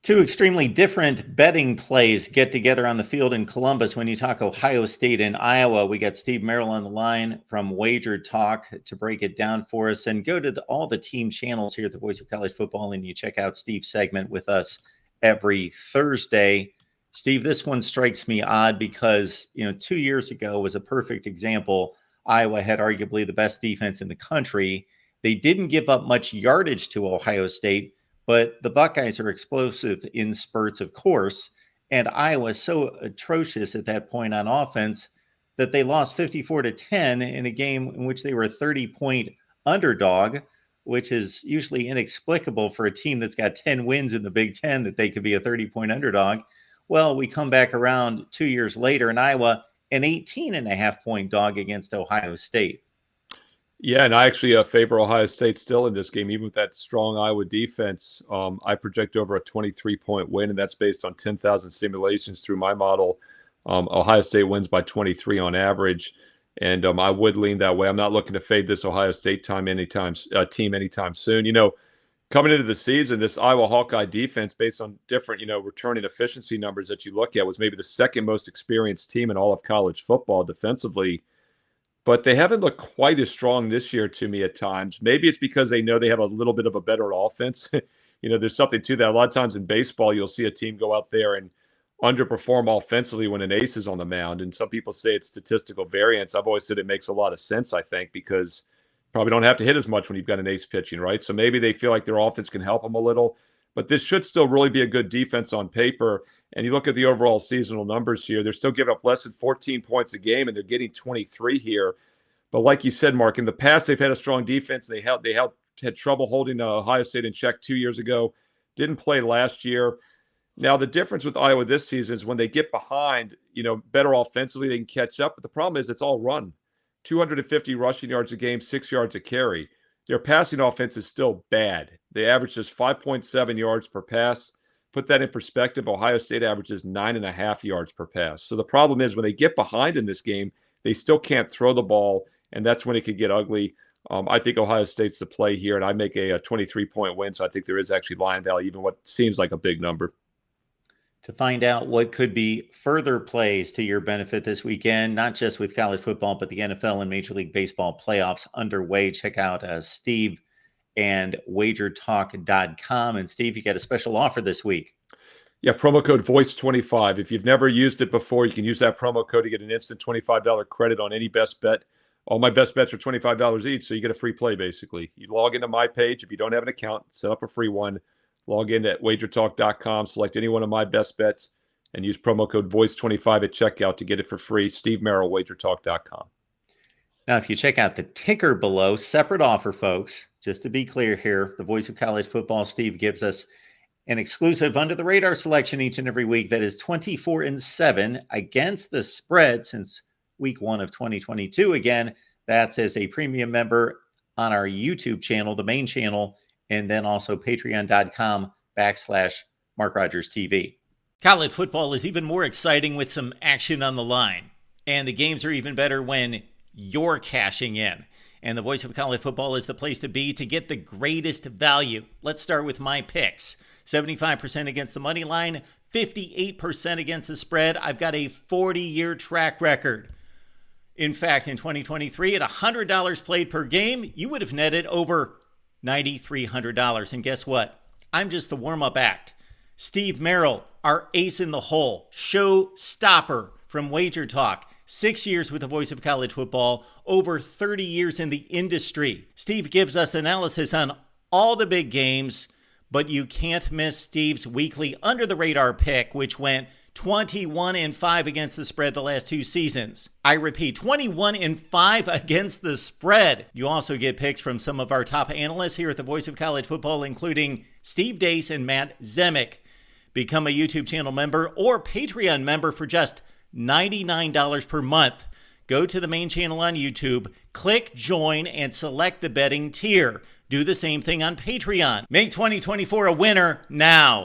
Two extremely different betting plays get together on the field in Columbus. When you talk Ohio State and Iowa, we got Steve Merrill on the line from Wager Talk to break it down for us. And go to all the team channels here at the Voice of College Football, and you check out Steve's segment with us every Thursday. Steve, this one strikes me odd because, 2 years ago was a perfect example. Iowa had arguably the best defense in the country. They didn't give up much yardage to Ohio State, but the Buckeyes are explosive in spurts, of course, and Iowa is so atrocious at that point on offense that they lost 54-10 in a game in which they were a 30-point underdog, which is usually inexplicable for a team that's got 10 wins in the Big Ten that they could be a 30-point underdog. Well, we come back around 2 years later in Iowa, an 18.5-point dog against Ohio State. Yeah, and I actually favor Ohio State still in this game, even with that strong Iowa defense. I project over a 23-point win, and that's based on 10,000 simulations through my model. Ohio State wins by 23 on average, and I would lean that way. I'm not looking to fade this Ohio State team anytime soon. Coming into the season, this Iowa Hawkeye defense, based on different, returning efficiency numbers that you look at, was maybe the second most experienced team in all of college football defensively. But they haven't looked quite as strong this year to me at times. Maybe it's because they know they have a little bit of a better offense. There's something to that. A lot of times in baseball, you'll see a team go out there and underperform offensively when an ace is on the mound. And some people say it's statistical variance. I've always said it makes a lot of sense, I think, because probably don't have to hit as much when you've got an ace pitching, right? So maybe they feel like their offense can help them a little. But this should still really be a good defense on paper. And you look at the overall seasonal numbers here, they're still giving up less than 14 points a game, and they're getting 23 here. But like you said, Mark, in the past, they've had a strong defense. They had trouble holding Ohio State in check 2 years ago. Didn't play last year. Now, the difference with Iowa this season is when they get behind, better offensively, they can catch up. But the problem is it's all run. 250 rushing yards a game, 6 yards a carry. Their passing offense is still bad. They average just 5.7 yards per pass. Put that in perspective, Ohio State averages 9.5 yards per pass. So the problem is when they get behind in this game, they still can't throw the ball, and that's when it could get ugly. I think Ohio State's the play here, and I make a 23-point win, so I think there is actually line value, even what seems like a big number. To find out what could be further plays to your benefit this weekend, not just with college football, but the NFL and Major League Baseball playoffs underway, check out Steve and wagertalk.com. And Steve, you got a special offer this week. Yeah, promo code VOICE25. If you've never used it before, you can use that promo code to get an instant $25 credit on any best bet. All my best bets are $25 each, so you get a free play, basically. You log into my page. If you don't have an account, set up a free one. Log in at wagertalk.com, select any one of my best bets, and use promo code VOICE25 at checkout to get it for free. Steve Merrill, wagertalk.com. Now, if you check out the ticker below, separate offer, folks, just to be clear here, the voice of college football, Steve, gives us an exclusive under-the-radar selection each and every week that is 24-7 against the spread since week 1 of 2022. Again, that's as a premium member on our YouTube channel, the main channel, and then also patreon.com/MarkRogersTV. College football is even more exciting with some action on the line. And the games are even better when you're cashing in. And the voice of college football is the place to be to get the greatest value. Let's start with my picks. 75% against the money line, 58% against the spread. I've got a 40-year track record. In fact, in 2023, at $100 played per game, you would have netted over $9,300. And guess what? I'm just the warm-up act. Steve Merrill, our ace in the hole, show stopper from Wager Talk. 6 years with the voice of college football, over 30 years in the industry. Steve gives us analysis on all the big games, but you can't miss Steve's weekly under-the-radar pick, which went 21-5 against the spread the last 2 seasons. I repeat, 21-5 against the spread. You also get picks from some of our top analysts here at the Voice of College Football, including Steve Dace and Matt Zemek. Become a YouTube channel member or Patreon member for just $99 per month. Go to the main channel on YouTube, click join, and select the betting tier. Do the same thing on Patreon. Make 2024 a winner now.